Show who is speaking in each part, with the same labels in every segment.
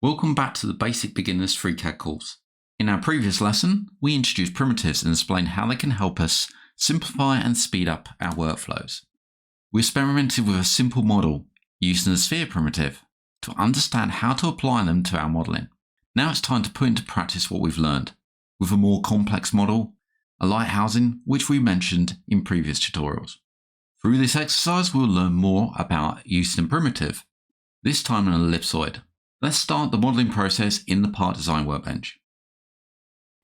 Speaker 1: Welcome back to the Basic Beginners FreeCAD course. In our previous lesson, we introduced primitives and explained how they can help us simplify and speed up our workflows. We experimented with a simple model using the sphere primitive to understand how to apply them to our modeling. Now it's time to put into practice what we've learned with a more complex model, a lighthousing, which we mentioned in previous tutorials. Through this exercise, we'll learn more about using a primitive, this time an ellipsoid. Let's start the modeling process in the Part Design workbench.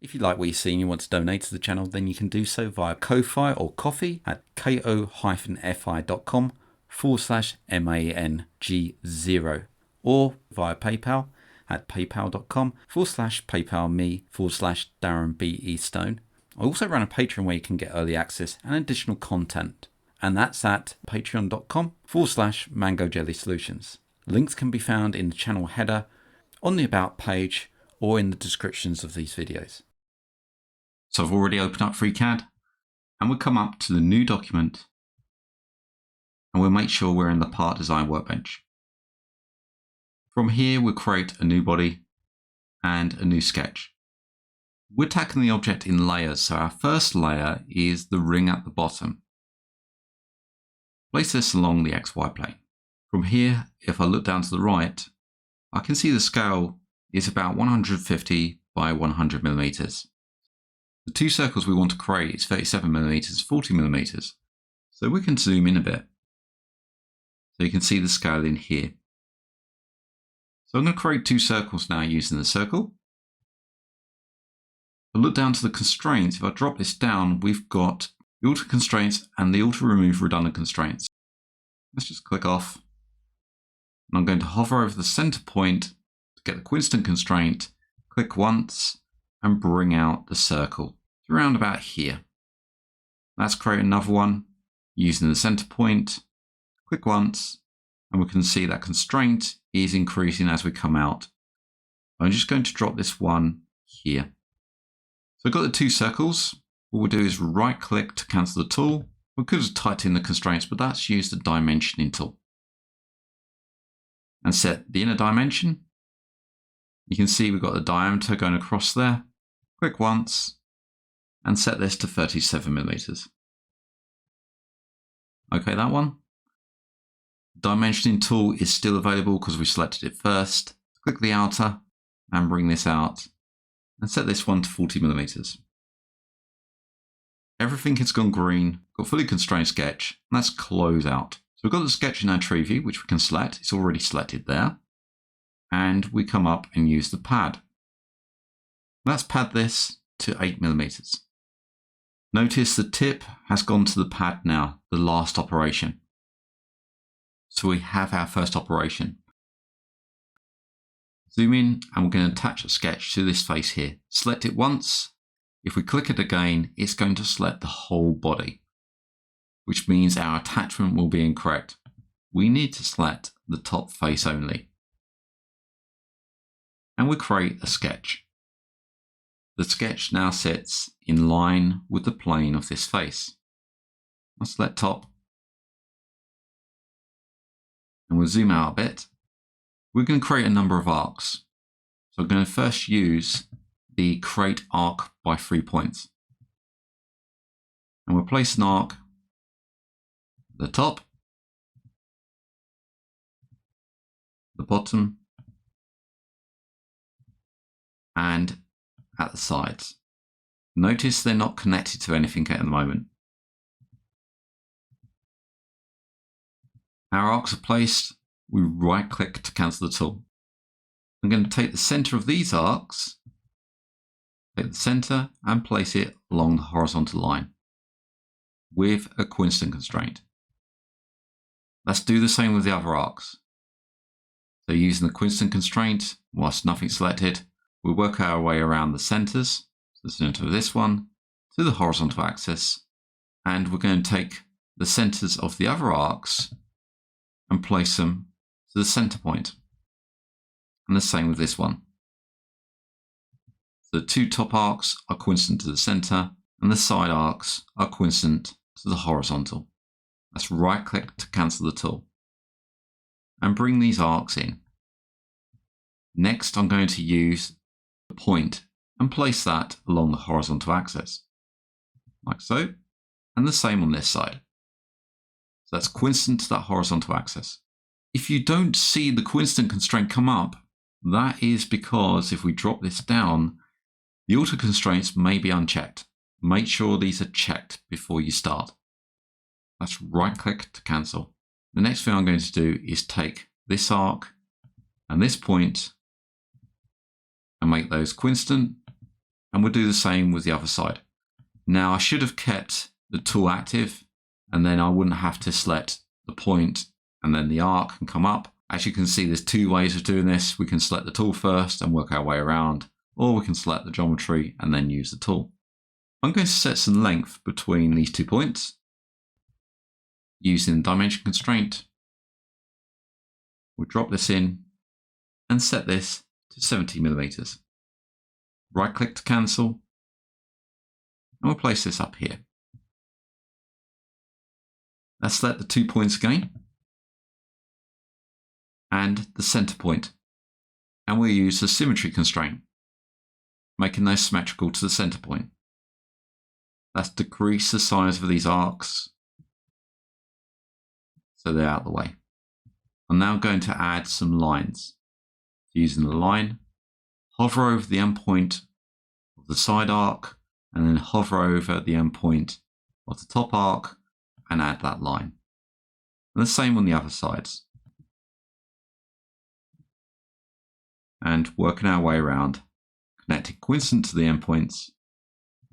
Speaker 1: If you like what you see and you want to donate to the channel, then you can do so via Ko-Fi or Ko-Fi at ko-fi.com/MANG0 or via PayPal at paypal.com/paypalme/DarrenBEstone. I also run a Patreon where you can get early access and additional content, and that's at patreon.com/MangoJellySolutions. Links can be found in the channel header, on the About page, or in the descriptions of these videos. So I've already opened up FreeCAD, and we'll come up to the new document, and we'll make sure we're in the Part Design workbench. From here, we'll create a new body and a new sketch. We're tackling the object in layers, so our first layer is the ring at the bottom. Place this along the XY plane. From here, if I look down to the right, I can see the scale is about 150 by 100 millimeters. The two circles we want to create is 37 millimeters, 40 millimeters. So we can zoom in a bit. So you can see the scale in here. So I'm going to create two circles now using the circle. If I look down to the constraints, if I drop this down, we've got the auto constraints and the auto remove redundant constraints. Let's just click off. And I'm going to hover over the center point to get the coincident constraint, click once, and bring out the circle to around about here. Let's create another one using the center point, click once, and we can see that constraint is increasing as we come out. I'm just going to drop this one here. So I've got the two circles. What we'll do is right click to cancel the tool. We could have typed in the constraints, but that's used the dimensioning tool. And set the inner dimension. You can see we've got the diameter going across there. Click once and set this to 37 millimeters. Okay, that one. Dimensioning tool is still available because we selected it first. Click the outer and bring this out and set this one to 40 millimeters. Everything has gone green, got fully constrained sketch, and let's close out. So we've got the sketch in our tree view, which we can select. It's already selected there. And we come up and use the pad. Let's pad this to 8 millimeters. Notice the tip has gone to the pad now, the last operation. So we have our first operation. Zoom in and we're going to attach a sketch to this face here. Select it once. If we click it again, it's going to select the whole body, which means our attachment will be incorrect. We need to select the top face only. And we create a sketch. The sketch now sits in line with the plane of this face. I'll select top. And we'll zoom out a bit. We're going to create a number of arcs. So I'm going to first use the create arc by 3 points. And we'll place an arc at the top, the bottom, and at the sides. Notice they're not connected to anything at the moment. Our arcs are placed. We right click to cancel the tool. I'm going to take the center of these arcs, take the center and place it along the horizontal line with a coincident constraint. Let's do the same with the other arcs. So using the coincident constraint, whilst nothing's selected, we'll work our way around the centers, so the center of this one, to the horizontal axis, and we're going to take the centers of the other arcs and place them to the center point. And the same with this one. The two top arcs are coincident to the center, and the side arcs are coincident to the horizontal. Let's right click to cancel the tool and bring these arcs in. Next, I'm going to use the point and place that along the horizontal axis, like so, and the same on this side. So that's coincident to that horizontal axis. If you don't see the coincident constraint come up, that is because if we drop this down, the auto constraints may be unchecked. Make sure these are checked before you start. Let's right click to cancel. The next thing I'm going to do is take this arc and this point and make those coincident, and we'll do the same with the other side. Now I should have kept the tool active, and then I wouldn't have to select the point and then the arc and come up. As you can see, there's two ways of doing this. We can select the tool first and work our way around, or we can select the geometry and then use the tool. I'm going to set some length between these 2 points using the dimension constraint. We'll drop this in and set this to 70 millimeters. Right click to cancel, and we'll place this up here. Let's select the 2 points again and the center point, and we'll use the symmetry constraint, making those symmetrical to the center point. Let's decrease the size of these arcs so they're out of the way. I'm now going to add some lines. Using the line, hover over the endpoint of the side arc, and then hover over the endpoint of the top arc and add that line. And the same on the other sides. And working our way around, connecting coincident to the endpoints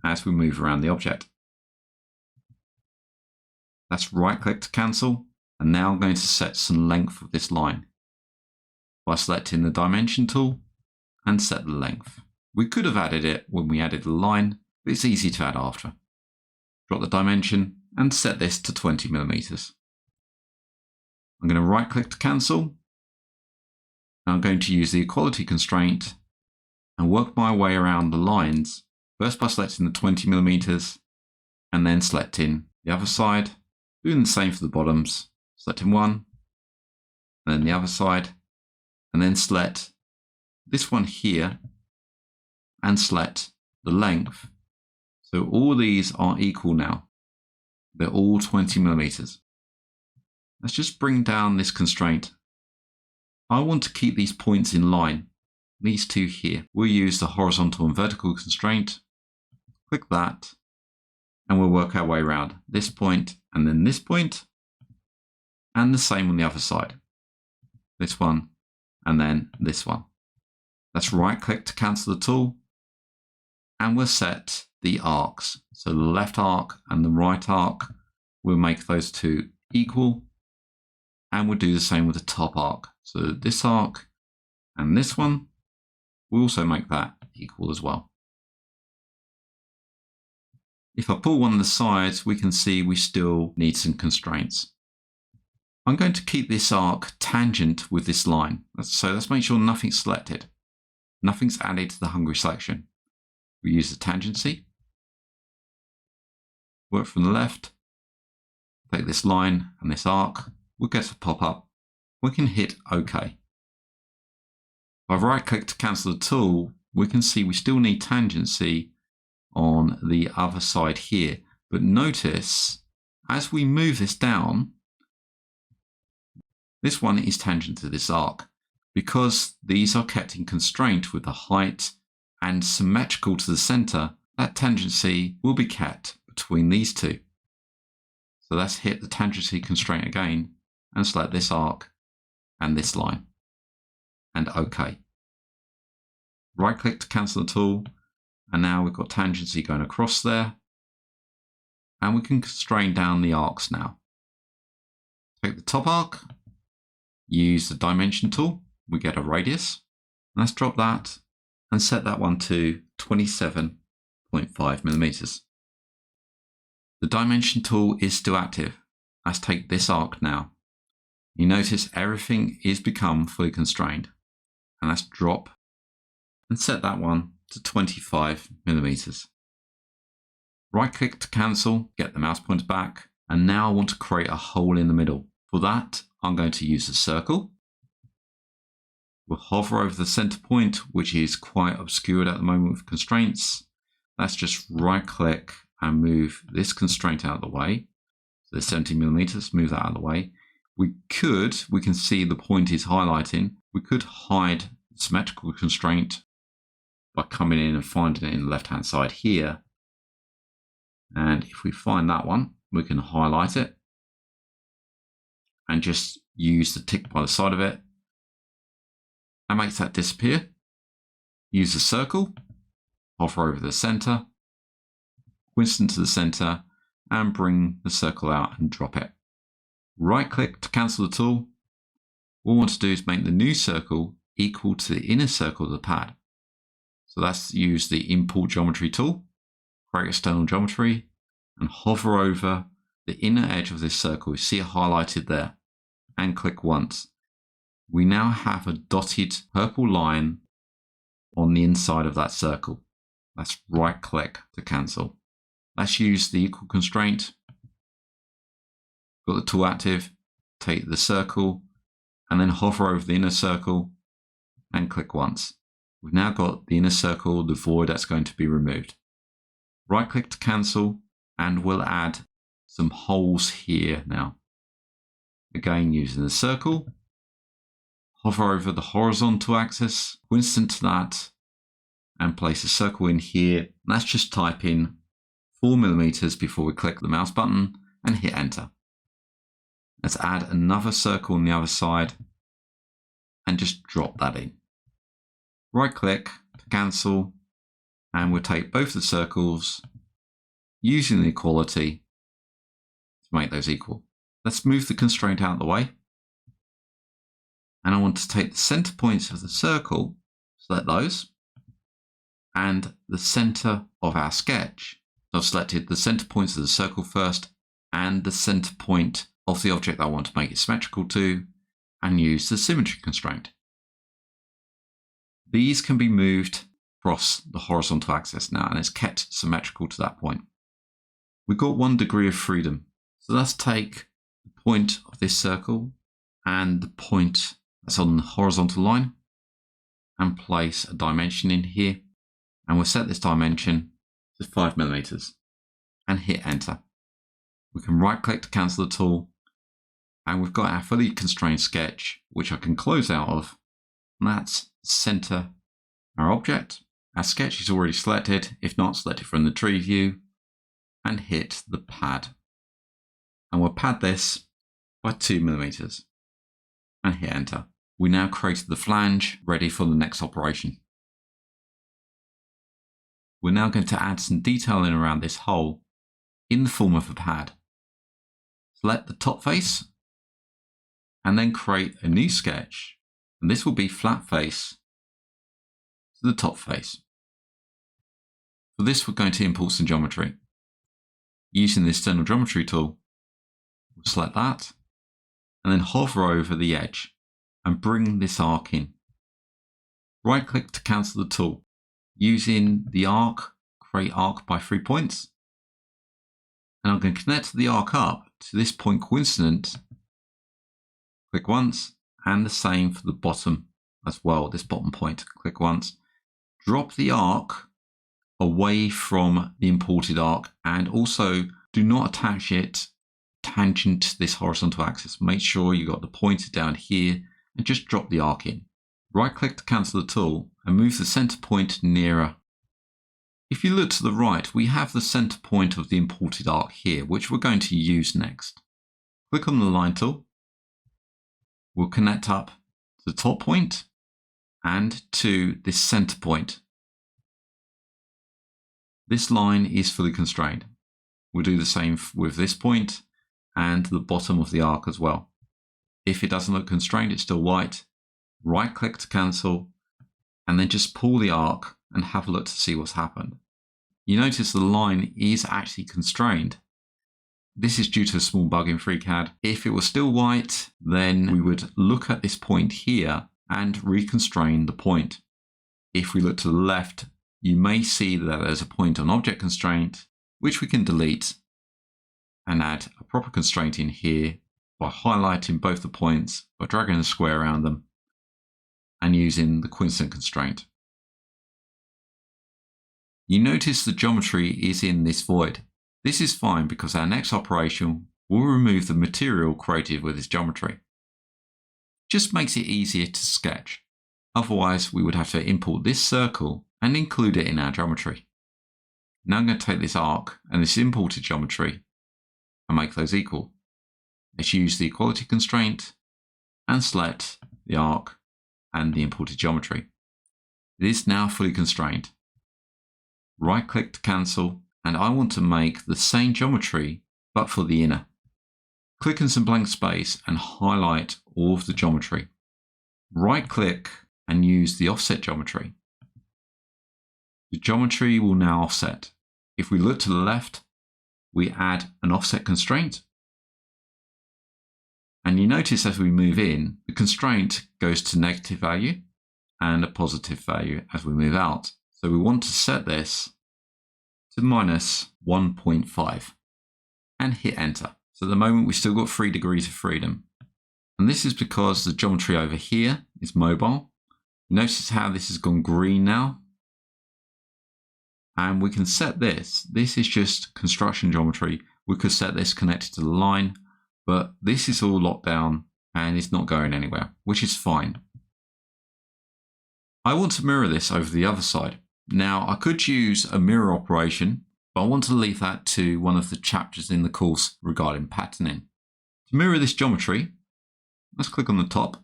Speaker 1: as we move around the object. Let's right click to cancel, and now I'm going to set some length of this line by selecting the dimension tool and set the length. We could have added it when we added the line, but it's easy to add after. Drop the dimension and set this to 20 millimeters. I'm going to right click to cancel. Now I'm going to use the equality constraint and work my way around the lines, first by selecting the 20 millimeters and then selecting the other side, doing the same for the bottoms, selecting one, and then the other side, and then select this one here and select the length. So all these are equal now. They're all 20 millimeters. Let's just bring down this constraint. I want to keep these points in line, these two here. We'll use the horizontal and vertical constraint. Click that, and we'll work our way around this point and then this point, and the same on the other side. This one and then this one. Let's right click to cancel the tool, and we'll set the arcs. So the left arc and the right arc, we'll make those two equal, and we'll do the same with the top arc. So this arc and this one, we'll also make that equal as well. If I pull one of the sides, we can see we still need some constraints. I'm going to keep this arc tangent with this line. So let's make sure nothing's selected. Nothing's added to the Hungary selection. We use the tangency. Work from the left. Take this line and this arc. We'll get a pop-up. We can hit OK. If I right click to cancel the tool, we can see we still need tangency on the other side here. But notice, as we move this down, this one is tangent to this arc. Because these are kept in constraint with the height and symmetrical to the center, that tangency will be kept between these two. So let's hit the tangency constraint again and select this arc and this line, and OK. Right click to cancel the tool, and now we've got tangency going across there, and we can constrain down the arcs now. Take the top arc, use the dimension tool, we get a radius. Let's drop that and set that one to 27.5 millimeters. The dimension tool is still active. Let's take this arc now. You notice everything is become fully constrained. And let's drop and set that one to 25 millimeters. Right click to cancel, get the mouse pointer back, and now I want to create a hole in the middle. For that, I'm going to use a circle. We'll hover over the center point, which is quite obscured at the moment with constraints. Let's just right click and move this constraint out of the way. So the 70 millimeters, move that out of the way. We can see the point is highlighting. We could hide the symmetrical constraint by coming in and finding it in the left-hand side here. And if we find that one, we can highlight it and just use the tick by the side of it and make that disappear. Use the circle, hover over the center, coincident to the center, and bring the circle out and drop it. Right click to cancel the tool. What we want to do is make the new circle equal to the inner circle of the pad. So let's use the import geometry tool, create external geometry, and hover over the inner edge of this circle. You see it highlighted there, and click once. We now have a dotted purple line on the inside of that circle. Let's right click to cancel. Let's use the equal constraint. Got the tool active, take the circle, and then hover over the inner circle and click once. We've now got the inner circle, the void that's going to be removed. Right click to cancel, and we'll add some holes here now. Again, using the circle, hover over the horizontal axis, coincident to that, and place a circle in here. Let's just type in 4 millimeters before we click the mouse button and hit enter. Let's add another circle on the other side and just drop that in. Right click to cancel, and we'll take both the circles using the equality to make those equal. Let's move the constraint out of the way. And I want to take the center points of the circle, select those, and the center of our sketch. So I've selected the center points of the circle first and the center point of the object that I want to make it symmetrical to, and use the symmetry constraint. These can be moved across the horizontal axis now, and it's kept symmetrical to that point. We've got 1 degree of freedom. So let's take the point of this circle and the point that's on the horizontal line and place a dimension in here. And we'll set this dimension to 5 millimeters and hit enter. We can right click to cancel the tool, and we've got our fully constrained sketch, which I can close out of. And that's center our object. Our sketch is already selected. If not, select it from the tree view and hit the pad. And we'll pad this by 2 millimeters and hit enter. We now created the flange ready for the next operation. We're now going to add some detailing around this hole in the form of a pad. Select the top face and then create a new sketch, and this will be flat face to the top face. For this, we're going to import some geometry. Using the external geometry tool, we'll select that and then hover over the edge and bring this arc in. Right click to cancel the tool. Using the arc, create arc by 3 points. And I'm going to connect the arc up to this point coincident. Click once, and the same for the bottom as well, this bottom point. Click once. Drop the arc away from the imported arc, and also do not attach it tangent to this horizontal axis. Make sure you got the pointer down here and just drop the arc in. Right click to cancel the tool and move the center point nearer. If you look to the right, we have the center point of the imported arc here, which we're going to use next. Click on the line tool. We'll connect up to the top point and to this center point. This line is fully constrained. We'll do the same with this point and the bottom of the arc as well. If it doesn't look constrained, it's still white. Right click to cancel, and then just pull the arc and have a look to see what's happened. You notice the line is actually constrained. This is due to a small bug in FreeCAD. If it was still white, then we would look at this point here and reconstrain the point. If we look to the left, you may see that there's a point on object constraint, which we can delete and add a proper constraint in here by highlighting both the points, by dragging a square around them, and using the coincident constraint. You notice the geometry is in this void. This is fine because our next operation will remove the material created with this geometry. Just makes it easier to sketch. Otherwise, we would have to import this circle and include it in our geometry. Now I'm going to take this arc and this imported geometry and make those equal. Let's use the equality constraint and select the arc and the imported geometry. It is now fully constrained. Right click to cancel, and I want to make the same geometry but for the inner. Click in some blank space and highlight all of the geometry. Right click and use the offset geometry. The geometry will now offset. If we look to the left, we add an offset constraint. And you notice as we move in, the constraint goes to negative value and a positive value as we move out. So we want to set this to -1.5 and hit enter. So at the moment we've still got 3 degrees of freedom. And this is because the geometry over here is mobile. Notice how this has gone green now. And we can set this. This is just construction geometry. We could set this connected to the line, but this is all locked down and it's not going anywhere, which is fine. I want to mirror this over the other side. Now I could use a mirror operation, but I want to leave that to one of the chapters in the course regarding patterning. To mirror this geometry, let's click on the top.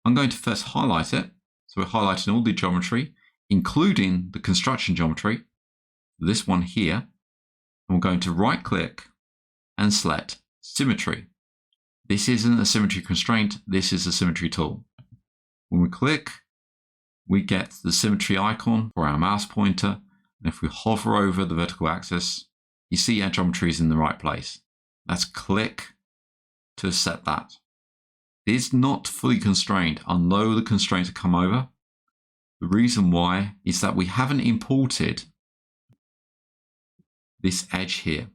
Speaker 1: I'm going to first highlight it. So we're highlighting all the geometry, including the construction geometry, this one here. And we're going to right click and select symmetry. This isn't a symmetry constraint, this is a symmetry tool. When we click, we get the symmetry icon for our mouse pointer. And if we hover over the vertical axis, you see our geometry is in the right place. Let's click to set that. It is not fully constrained, although the constraints have come over. The reason why is that we haven't imported this edge here,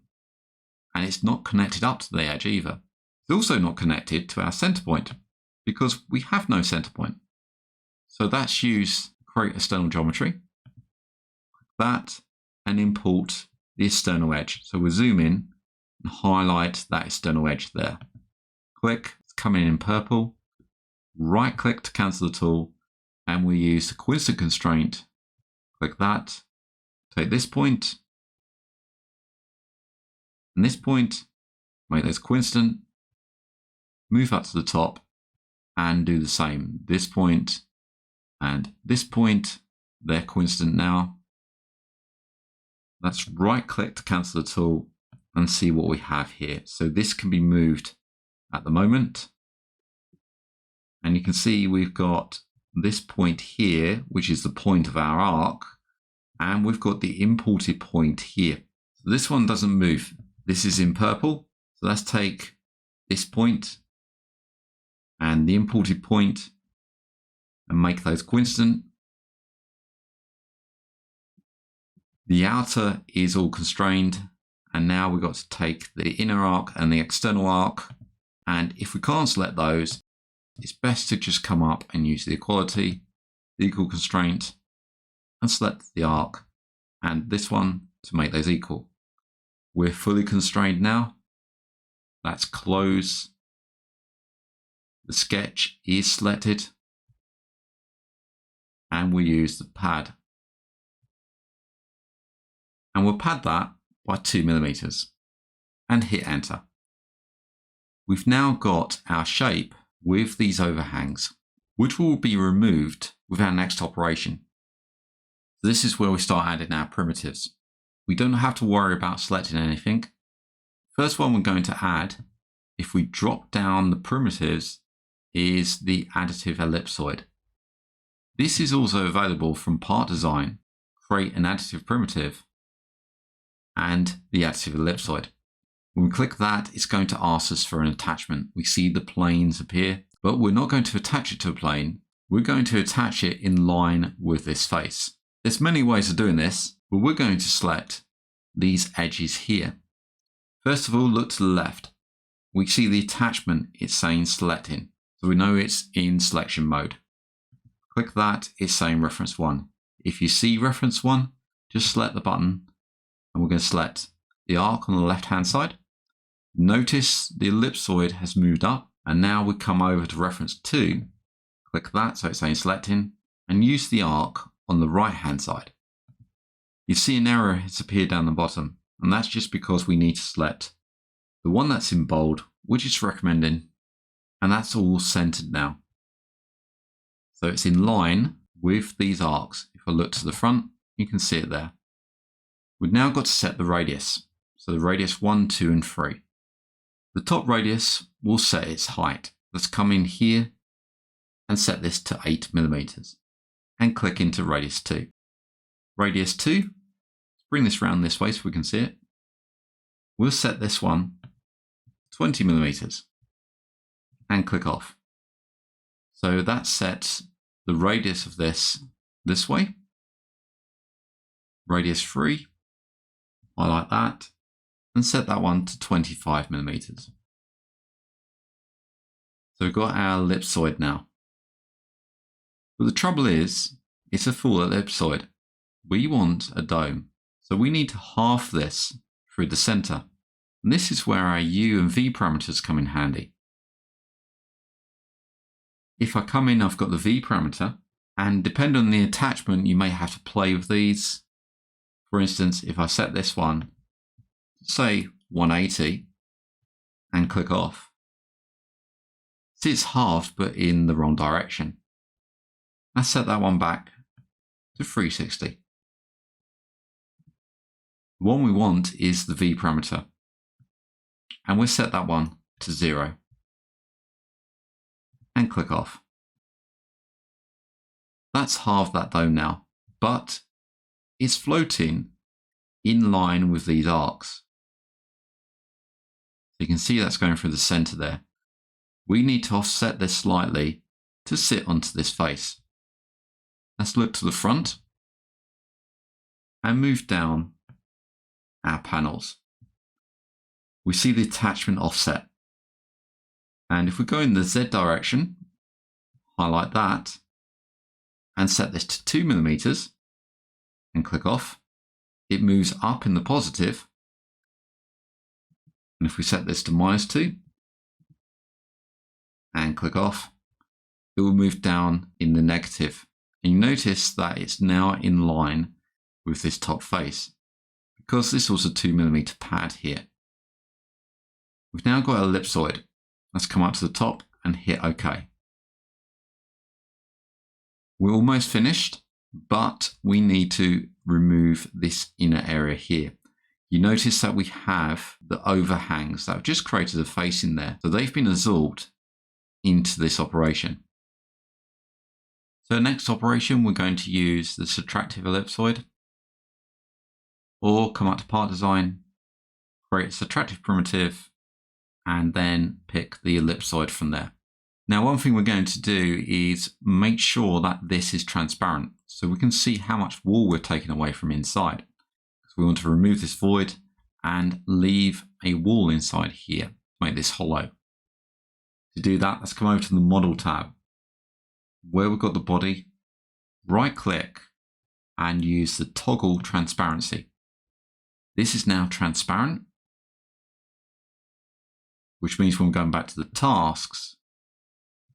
Speaker 1: and it's not connected up to the edge either. It's also not connected to our center point because we have no center point. So that's used to create external geometry. That and import the external edge. So we'll zoom in and highlight that external edge there. Click, it's coming in purple. Right click to cancel the tool, and we use the coincident constraint. Click that, take this point and this point, make those coincident, move up to the top and do the same. This point and this point, they're coincident now. Let's right click to cancel the tool and see what we have here. So this can be moved at the moment. And you can see we've got this point here, which is the point of our arc. And we've got the imported point here. So this one doesn't move. This is in purple. So let's take this point and the imported point and make those coincident. The outer is all constrained, and now we've got to take the inner arc and the external arc, and if we can't select those, it's best to just come up and use the equality, the equal constraint, and select the arc and this one to make those equal. We're fully constrained now. Let's close. The sketch is selected, and we use the pad. And we'll pad that by 2 millimeters and hit enter. We've now got our shape with these overhangs, which will be removed with our next operation. This is where we start adding our primitives. We don't have to worry about selecting anything. First one we're going to add, if we drop down the primitives, is the additive ellipsoid. This is also available from Part Design, create an additive primitive, and the additive ellipsoid. When we click that, it's going to ask us for an attachment. We see the planes appear, but we're not going to attach it to a plane. We're going to attach it in line with this face. There's many ways of doing this, but we're going to select these edges here. First of all, look to the left. We see the attachment, it's saying selecting. So we know it's in selection mode. Click that, it's saying reference 1. If you see reference 1, just select the button and we're going to select the arc on the left hand side. Notice the ellipsoid has moved up and now we come over to reference 2. Click that, so it's saying selecting, and use the arc on the right hand side. You see an error has appeared down the bottom, and that's just because we need to select the one that's in bold, which is recommending, and that's all centered now. So it's in line with these arcs. If I look to the front, you can see it there. We've now got to set the radius. So the radius 1, 2, and 3. The top radius will set its height. Let's come in here and set this to 8 millimeters and click into radius 2. Radius 2, let's bring this round this way so we can see it. We'll set this one 20 millimeters and click off. So that sets the radius of this way. Radius 3, highlight that and set that one to 25 millimeters. So we've got our ellipsoid now. But the trouble is, it's a full ellipsoid. We want a dome. So we need to half this through the center. And this is where our U and V parameters come in handy. If I come in, I've got the V parameter, and depending on the attachment, you may have to play with these. For instance, if I set this one, say 180, and click off, see it's halved, but in the wrong direction. Let's set that one back to 360. The one we want is the V parameter, and we'll set that one to 0 and click off. That's halved that dome now, but it's floating in line with these arcs. So you can see that's going through the center there. We need to offset this slightly to sit onto this face. Let's look to the front and move down our panels. We see the attachment offset. And if we go in the Z direction, highlight that and set this to 2 millimeters and click off, it moves up in the positive. And if we set this to -2 and click off, it will move down in the negative. And you notice that it's now in line with this top face because this was a 2 millimeter pad here. We've now got an ellipsoid. Let's come up to the top and hit OK. We're almost finished, but we need to remove this inner area here. You notice that we have the overhangs that have just created a face in there. So they've been absorbed into this operation. So next operation, we're going to use the subtractive ellipsoid, or come up to Part Design, create a subtractive primitive, and then pick the ellipsoid from there. Now, one thing we're going to do is make sure that this is transparent so we can see how much wall we're taking away from inside. So we want to remove this void and leave a wall inside here to make this hollow. To do that, let's come over to the Model tab. Where we've got the body, right click and use the toggle transparency. This is now transparent, which means when we're going back to the tasks,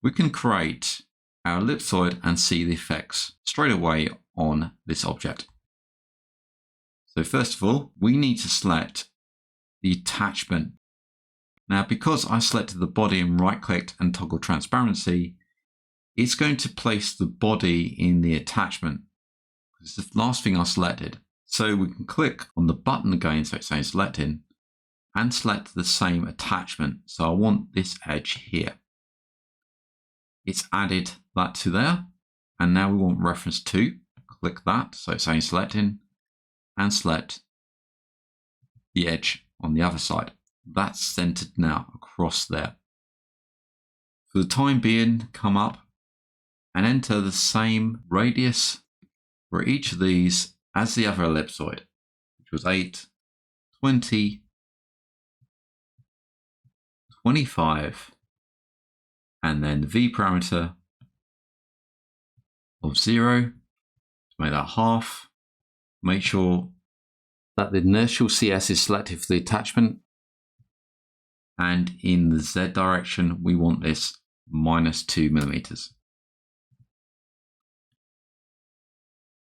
Speaker 1: we can create our ellipsoid and see the effects straight away on this object. So first of all, we need to select the attachment. Now, because I selected the body and right clicked and toggle transparency, it's going to place the body in the attachment. It's the last thing I selected. So we can click on the button again, so it's saying selecting, and select the same attachment. So I want this edge here. It's added that to there. And now we want reference 2. Click that, so it's saying selecting, and select the edge on the other side. That's centered now across there. For the time being, come up and enter the same radius for each of these as the other ellipsoid, which was 8, 20, 25, and then the V parameter of 0. Make that half. Make sure that the inertial CS is selected for the attachment. And in the Z direction, we want this -2 millimeters.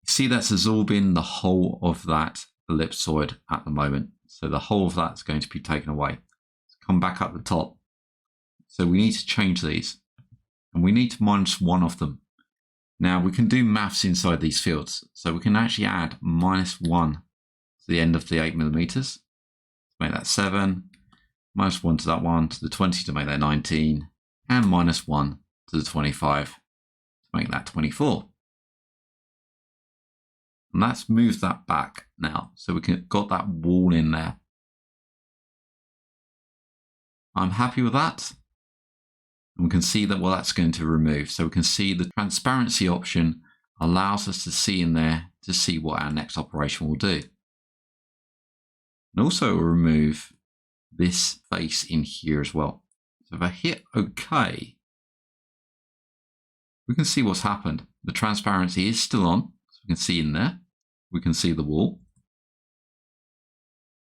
Speaker 1: See, that's absorbing the whole of that ellipsoid at the moment. So the whole of that's going to be taken away. Come back up the top. So we need to change these. And we need to -1 of them. Now we can do maths inside these fields. So we can actually add -1 to the end of the 8 millimeters. Make that 7. -1 to that one, to the 20 to make that 19. And -1 to the 25 to make that 24. And let's move that back now, so we can got that wall in there. I'm happy with that. And we can see that what that's going to remove. So we can see the transparency option allows us to see in there to see what our next operation will do. And also it will remove this face in here as well. So if I hit OK, we can see what's happened. The transparency is still on. We can see in there, we can see the wall.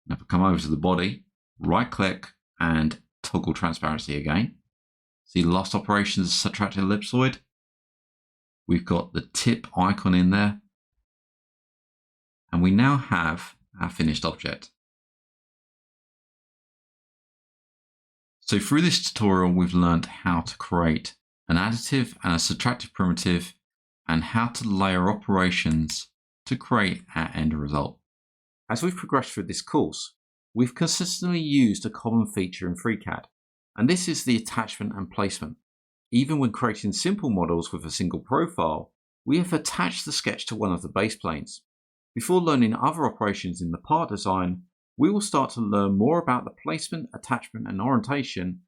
Speaker 1: Now if I come over to the body, right click and toggle transparency again. See the last operation is a subtractive ellipsoid. We've got the tip icon in there. And we now have our finished object. So through this tutorial, we've learned how to create an additive and a subtractive primitive, and how to layer operations to create our end result. As we've progressed through this course, we've consistently used a common feature in FreeCAD, and this is the attachment and placement. Even when creating simple models with a single profile, we have attached the sketch to one of the base planes. Before learning other operations in the part design, we will start to learn more about the placement, attachment, and orientation,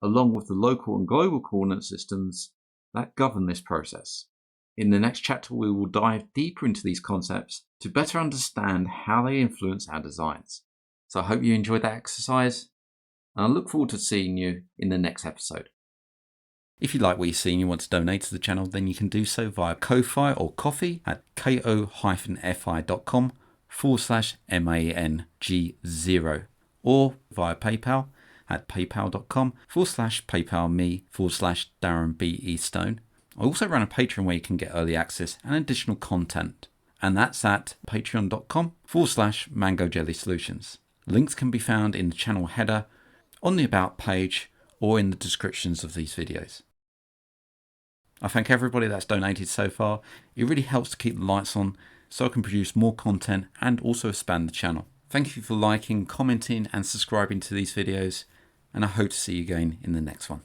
Speaker 1: along with the local and global coordinate systems that govern this process. In the next chapter, we will dive deeper into these concepts to better understand how they influence our designs. So I hope you enjoyed that exercise, and I look forward to seeing you in the next episode. If you like what you see and you want to donate to the channel, then you can do so via Ko-Fi or Ko-Fi at ko-fi.com/MANG0, or via PayPal at paypal.com/paypalme/DarrenBEstone. I also run a Patreon where you can get early access and additional content, and that's at patreon.com/MangoJellySolutions. Links can be found in the channel header, on the About page, or in the descriptions of these videos. I thank everybody that's donated so far. It really helps to keep the lights on so I can produce more content and also expand the channel. Thank you for liking, commenting and subscribing to these videos, and I hope to see you again in the next one.